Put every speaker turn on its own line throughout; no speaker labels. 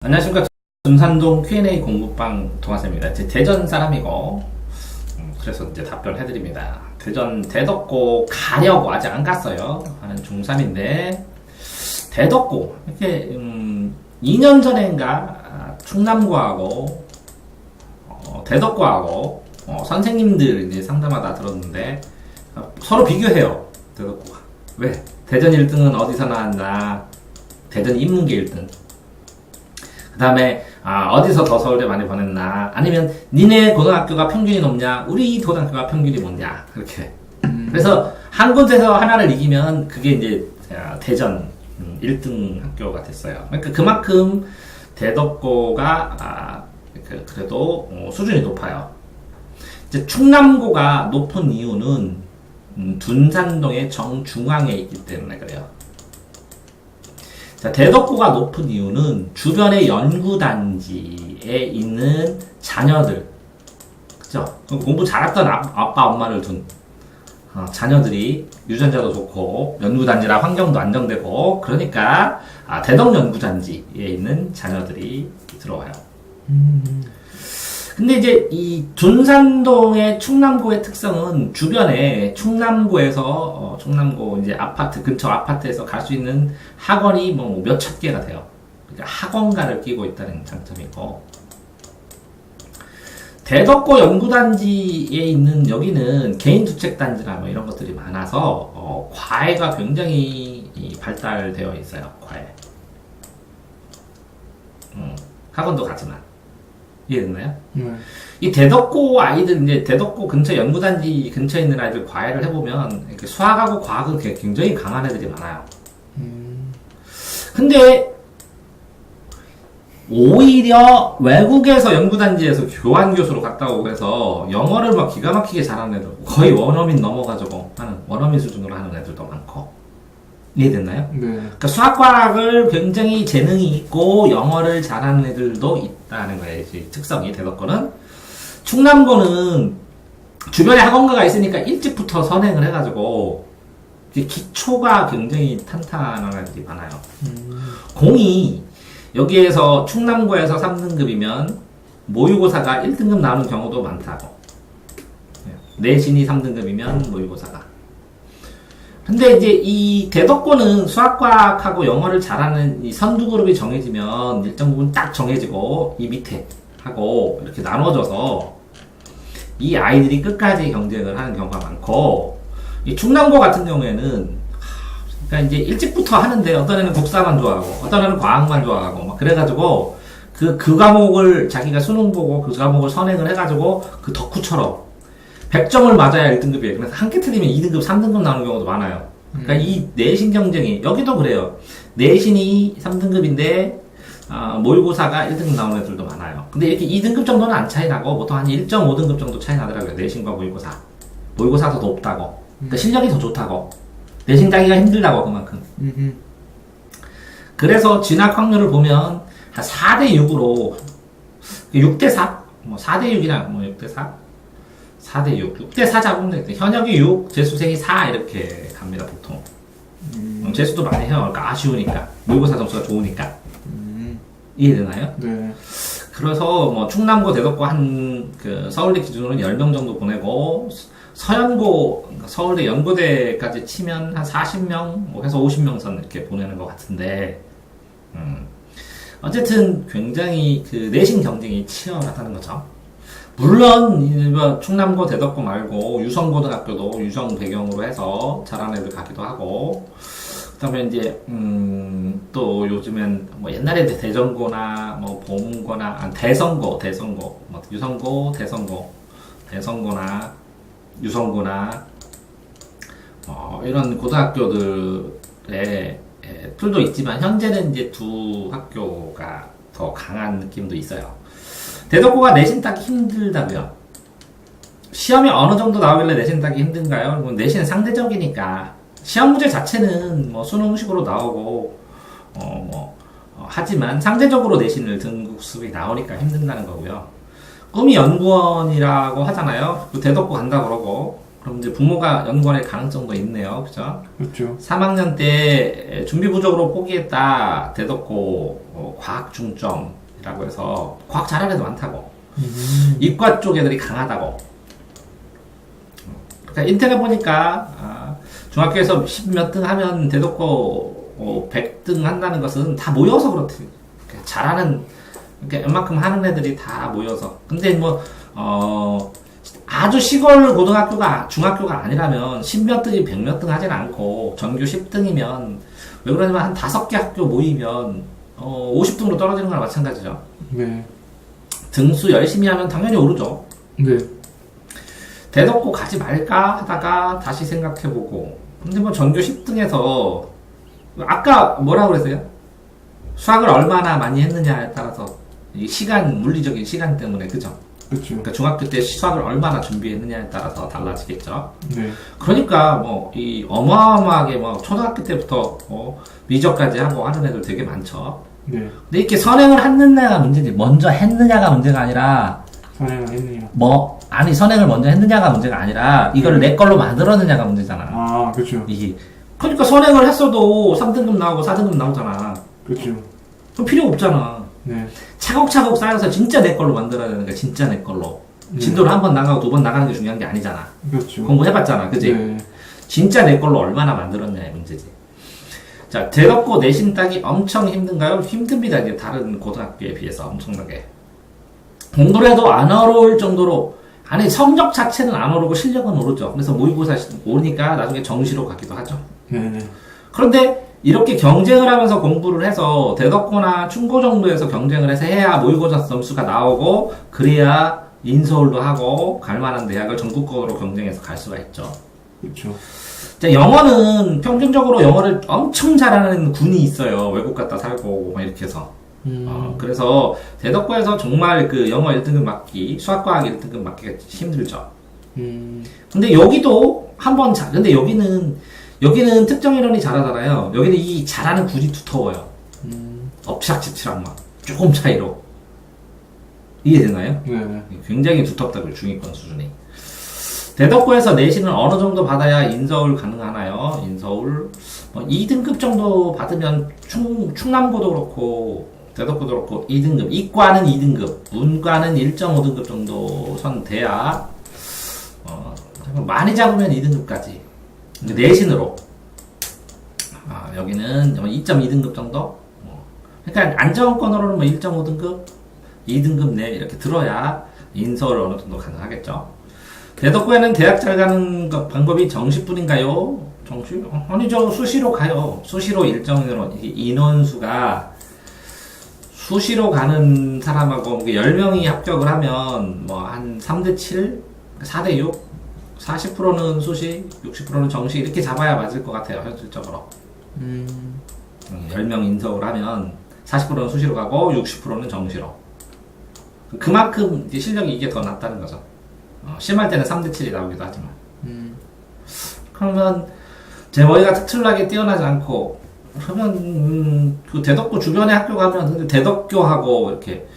안녕하십니까. 금산동 Q&A 공부방 동아쌤입니다. 제 대전 사람이고, 그래서 이제 답변해드립니다. 대전 대덕고 가려고 아직 안 갔어요. 하는 중3인데, 대덕고, 이렇게, 2년 전인가, 충남고하고, 대덕고하고, 선생님들 이제 상담하다 들었는데, 서로 비교해요. 대덕고가. 왜? 대전 1등은 어디서 나왔나? 대전 인문계 1등. 그 다음에 어디서 더 서울대 많이 보냈나, 아니면 니네 고등학교가 평균이 높냐, 우리 고등학교가 평균이 높냐, 그렇게. 그래서 한 곳에서 하나를 이기면 그게 이제 대전 1등 학교가 됐어요. 그러니까 그만큼 대덕고가 그래도 수준이 높아요. 이제 충남고가 높은 이유는 둔산동의 정중앙에 있기 때문에 그래요. 자, 대덕고가 높은 이유는 주변의 연구단지에 있는 자녀들, 그죠? 공부 잘했던 아빠, 엄마를 둔 자녀들이 유전자도 좋고, 연구단지라 환경도 안정되고, 그러니까 대덕연구단지에 있는 자녀들이 들어와요. 근데 이제 이 둔산동의 충남고의 특성은 주변에 충남고에서 충남고 이제 아파트 근처 아파트에서 갈 수 있는 학원이 뭐 몇천 개가 돼요. 그러니까 학원가를 끼고 있다는 장점이고, 대덕고 연구단지에 있는 여기는 개인주택단지나 뭐 이런 것들이 많아서 과외가 굉장히 발달되어 있어요. 과외. 학원도 가지만. 이해됐나요? 이 대덕고 아이들, 이제 대덕고 근처 연구단지 근처에 있는 아이들 과외를 해보면 이렇게 수학하고 과학은 굉장히 강한 애들이 많아요. 근데 오히려 외국에서 연구단지에서 교환교수로 갔다 오고 해서 영어를 막 기가 막히게 잘하는 애들, 거의 원어민 넘어가지고 하는, 원어민 수준으로 하는 애들도 많고. 이해됐나요?
네.
그러니까 수학과학을 굉장히 재능이 있고 영어를 잘하는 애들도 있다는 거예요. 특성이 대덕고는. 충남고는 주변에 학원가가 있으니까 일찍부터 선행을 해가지고 기초가 굉장히 탄탄한 애들이 많아요. 공이 여기에서 충남고에서 3등급이면 모의고사가 1등급 나오는 경우도 많다고. 내신이 3등급이면 모의고사가. 근데 이제 이 대덕고는 수학과학하고 영어를 잘하는 이 선두 그룹이 정해지면 일정 부분 딱 정해지고 이 밑에 하고 이렇게 나눠져서 이 아이들이 끝까지 경쟁을 하는 경우가 많고, 이 충남고 같은 경우에는 그러니까 이제 일찍부터 하는데 어떤 애는 국사만 좋아하고 어떤 애는 과학만 좋아하고 막 그래가지고 그 과목을 자기가 수능 보고 그 과목을 선행을 해가지고 그 덕후처럼 100점을 맞아야 1등급이에요. 그래서 한 개 틀리면 2등급, 3등급 나오는 경우도 많아요. 그러니까 이 내신 경쟁이, 여기도 그래요. 내신이 3등급인데, 모의고사가 1등급 나오는 애들도 많아요. 근데 이렇게 2등급 정도는 안 차이 나고, 보통 한 1.5등급 정도 차이 나더라고요. 내신과 모의고사. 모의고사가 더 높다고. 그러니까 실력이 더 좋다고. 내신 따기가 힘들다고, 그만큼. 그래서 진학 확률을 보면, 한 4대6으로, 6대4? 뭐 4대6이나 뭐 6대4? 4대6, 6대4 잡으면 되겠다. 현역이 6, 재수생이 4 이렇게 갑니다, 보통. 재수도 많이 해요. 그러니까 아쉬우니까. 모의고사 점수가 좋으니까. 이해되나요?
네.
그래서 뭐 충남고, 대덕고 서울대 기준으로는 10명 정도 보내고, 서연고, 그러니까 서울대 연고대까지 치면 한 40명, 뭐 해서 50명 선 이렇게 보내는 것 같은데, 어쨌든 굉장히 그 내신 경쟁이 치열하다는 거죠. 물론 충남고, 대덕고 말고 유성고등학교도 유성 배경으로 해서 잘하는 애들 가기도 하고, 그다음에 이제 또 요즘엔 뭐 옛날에 대전고나 뭐 보문고나 대성고 뭐 유성고, 대성고나 유성고나 이런 고등학교들의 애들도 있지만 현재는 이제 두 학교가 더 강한 느낌도 있어요. 대덕고가 내신 따기 힘들다고요? 시험이 어느 정도 나오길래 내신 따기 힘든가요? 내신은 상대적이니까 시험 문제 자체는 뭐 수능식으로 나오고 하지만 상대적으로 내신을 등급수이 나오니까 힘든다는 거고요. 꿈이 연구원이라고 하잖아요. 대덕고 간다 그러고 그럼 이제 부모가 연구원일 가능성도 있네요. 그죠?
그렇죠.
3학년 때 준비 부족으로 포기했다. 대덕고 과학 중점이라고 해서 과학 잘하는 애도 많다고. 이과 쪽 애들이 강하다고. 그러니까 인터넷 보니까 중학교에서 10몇 등 하면 대덕고 100등 한다는 것은 다 모여서 그렇대요. 그러니까 잘하는, 그러니까 웬만큼 하는 애들이 다 모여서. 근데 뭐 아주 시골 고등학교가 중학교가 아니라면 10몇 등이 100몇 등 하진 않고 전교 10등이면 왜 그러냐면 한 5개 학교 모이면 50등으로 떨어지는 거랑 마찬가지죠.
네.
등수 열심히 하면 당연히 오르죠.
네.
대덕고 가지 말까 하다가 다시 생각해보고. 근데 뭐 전교 10등에서 아까 뭐라고 그랬어요? 수학을 얼마나 많이 했느냐에 따라서 이 시간, 물리적인 시간 때문에, 그죠?
그렇죠.
그러니까 중학교 때 수학을 얼마나 준비했느냐에 따라서 달라지겠죠.
네.
그러니까 뭐 이 어마어마하게 뭐 초등학교 때부터 미적까지 하고 하는 애들 되게 많죠.
네.
근데 이렇게 선행을 했느냐가 문제지, 먼저 했느냐가 문제가 아니라,
선행을 했네요.
아니 선행을 먼저 했느냐가 문제가 아니라 이거를 내 걸로 만들었느냐가 문제잖아.
아, 그렇죠.
그러니까 선행을 했어도 3등급 나오고 4등급 나오잖아.
그렇죠.
그럼 필요 없잖아.
네.
차곡차곡 쌓여서 진짜 내 걸로 만들어야 되는 거야. 진짜 내 걸로. 진도를 한 번 나가고 2번 나가는 게 중요한 게 아니잖아.
그렇죠.
공부해봤잖아, 그지?
네.
진짜 내 걸로 얼마나 만들었냐의 문제지. 자, 대덕고 내신 따기 엄청 힘든가요? 힘듭니다. 이제 다른 고등학교에 비해서 엄청나게. 공부를 해도 안 어려울 정도로, 아니 성적 자체는 안 오르고 실력은 오르죠. 그래서 모의고사 오르니까 나중에 정시로 가기도 하죠.
네.
그런데 이렇게 경쟁을 하면서 공부를 해서 대덕고나 충고 정도에서 경쟁을 해서 해야 모의고사 점수가 나오고, 그래야 인서울도 하고 갈만한 대학을 전국적으로 경쟁해서 갈 수가 있죠.
그렇죠.
자, 영어는 평균적으로 영어를 엄청 잘하는 군이 있어요. 외국 갔다 살고 막 이렇게 해서. 그래서 대덕고에서 정말 그 영어 1등급 맞기, 수학과학 1등급 맞기가 힘들죠. 근데 여기도 한번 근데 여기는 특정 인원이 잘하잖아요. 여기는 이 잘하는 군이 두터워요. 엎치락치치락 막 조금 차이로. 이해되나요?
네.
굉장히 두텁다고요, 중위권 수준이. 대덕고에서 내신을 어느 정도 받아야 인서울 가능하나요? 인서울 2등급 정도 받으면 충남고도 그렇고 대덕고도 그렇고 2등급, 이과는 2등급, 문과는 1.5등급 정도 선 돼야 많이 잡으면 2등급까지. 내신으로 여기는 2.2등급 정도. 그러니까 안정권으로는 뭐 1.5등급, 2등급 내 이렇게 들어야 인서울 어느 정도 가능하겠죠. 대덕고에는 대학 잘 가는 방법이 정시뿐인가요? 정시? 아니죠. 수시로 가요. 수시로 일정으로 인원수가 수시로 가는 사람하고 10명이 합격을 하면 뭐 한 3대7, 4대6, 40%는 수시, 60%는 정시 이렇게 잡아야 맞을 것 같아요. 현실적으로. 10명 인서울 하면 40%는 수시로 가고 60%는 정시로. 그만큼 이제 실력이 이게 더 낫다는 거죠. 심할 때는 3대7이 나오기도 하지만. 그러면 제 머리가 특출나게 뛰어나지 않고, 그러면 그 대덕고 주변의 학교 가면, 근데 대덕교하고 이렇게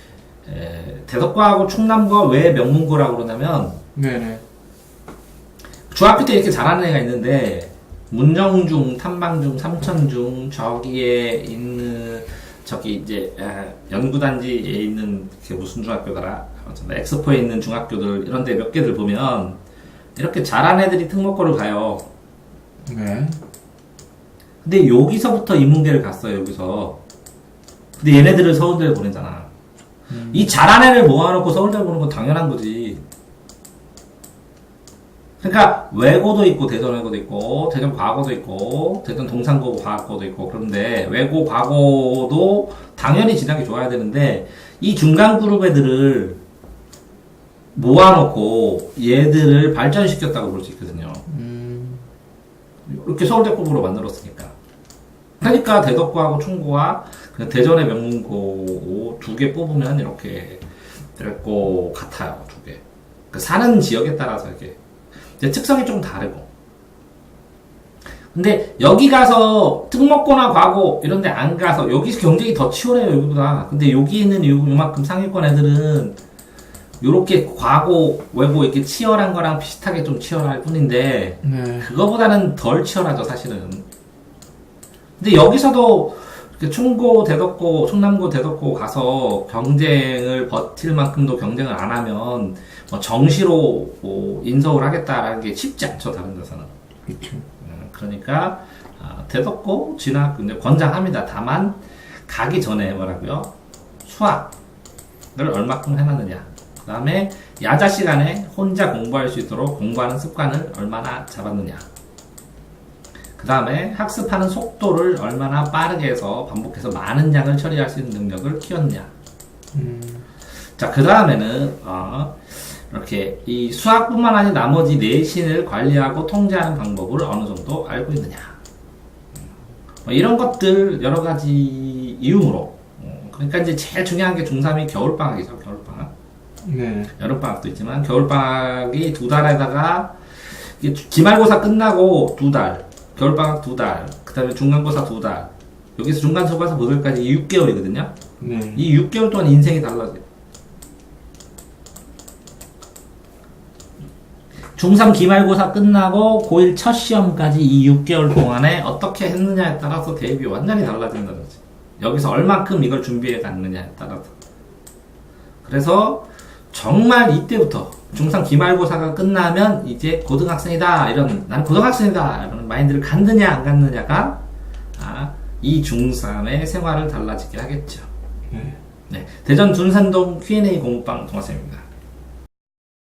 대덕고하고 충남고 왜 명문고라고 그러냐면,
네네.
중학교 때 이렇게 잘하는 애가 있는데 문정중, 탐방중, 삼천중 저기에 있는 저기 이제 연구단지에 있는 그 무슨 중학교더라, 엑스포에 있는 중학교들 이런데 몇 개들 보면 이렇게 잘하는 애들이 특목고를 가요.
네.
근데 여기서부터 인문계를 갔어요. 여기서. 근데 얘네들을 서울대를 보내잖아. 이 잘하는 애를 모아놓고 서울대를 보는 건 당연한 거지. 그러니까 외고도 있고 대전 외고도 있고 대전 과고도 있고 대전 동산고 과학고도 있고, 그런데 외고 과고도 당연히 진학이 좋아야 되는데 이 중간 그룹 애들을 모아놓고 얘들을 발전시켰다고 볼 수 있거든요. 이렇게 서울대급으로 만들었으니까. 그러니까 대덕고하고 충고와 대전의 명문고 두 개 뽑으면 이렇게 될 것 같아요. 두 개. 그러니까 사는 지역에 따라서 이렇게 특성이 좀 다르고. 근데 여기 가서 특목고나 과고 이런 데 안 가서, 여기서 경쟁이 더 치열해요, 여기보다. 근데 여기 있는 요만큼 상위권 애들은 요렇게 과고 외고 이렇게 치열한 거랑 비슷하게 좀 치열할 뿐인데
네.
그거보다는 덜 치열하죠 사실은. 근데 여기서도 이렇게 충고 대덕고 충남고 대덕고 가서 경쟁을 버틸 만큼도 경쟁을 안 하면 뭐 정시로 뭐 인서울 하겠다라는 게 쉽지 않죠 다른 데서는.
그렇죠.
그러니까 대덕고 진학 이제 권장합니다. 다만 가기 전에 뭐라고요? 수학을 얼마큼 해놨느냐. 그 다음에 야자 시간에 혼자 공부할 수 있도록 공부하는 습관을 얼마나 잡았느냐. 그 다음에 학습하는 속도를 얼마나 빠르게 해서 반복해서 많은 양을 처리할 수 있는 능력을 키웠느냐. 자, 그 다음에는 이렇게 이 수학뿐만 아니라 나머지 내신을 관리하고 통제하는 방법을 어느 정도 알고 있느냐. 이런 것들 여러 가지 이유로. 그러니까 이제 제일 중요한 게 중3이 겨울방학이죠. 겨울방학.
네.
여름방학도 있지만 겨울방학이 2달에다가 기말고사 끝나고 2달, 겨울방학 2달, 그 다음에 중간고사 2달, 여기서 중간고사 모델까지 6개월이거든요.
네.
이 6개월 동안 인생이 달라져요. 중3 기말고사 끝나고 고1 첫 시험까지 이 6개월 동안에 어떻게 했느냐에 따라서 대입이 완전히 달라진다는 거지. 여기서 얼만큼 이걸 준비해 갔느냐에 따라서. 그래서 정말 이때부터 중3 기말고사가 끝나면 이제 고등학생이다 이런 나는 고등학생이다 이런 마인드를 갖느냐 안 갖느냐가 이 중3의 생활을 달라지게 하겠죠.
네.
네, 대전 둔산동 Q&A 공부방 동아쌤입니다.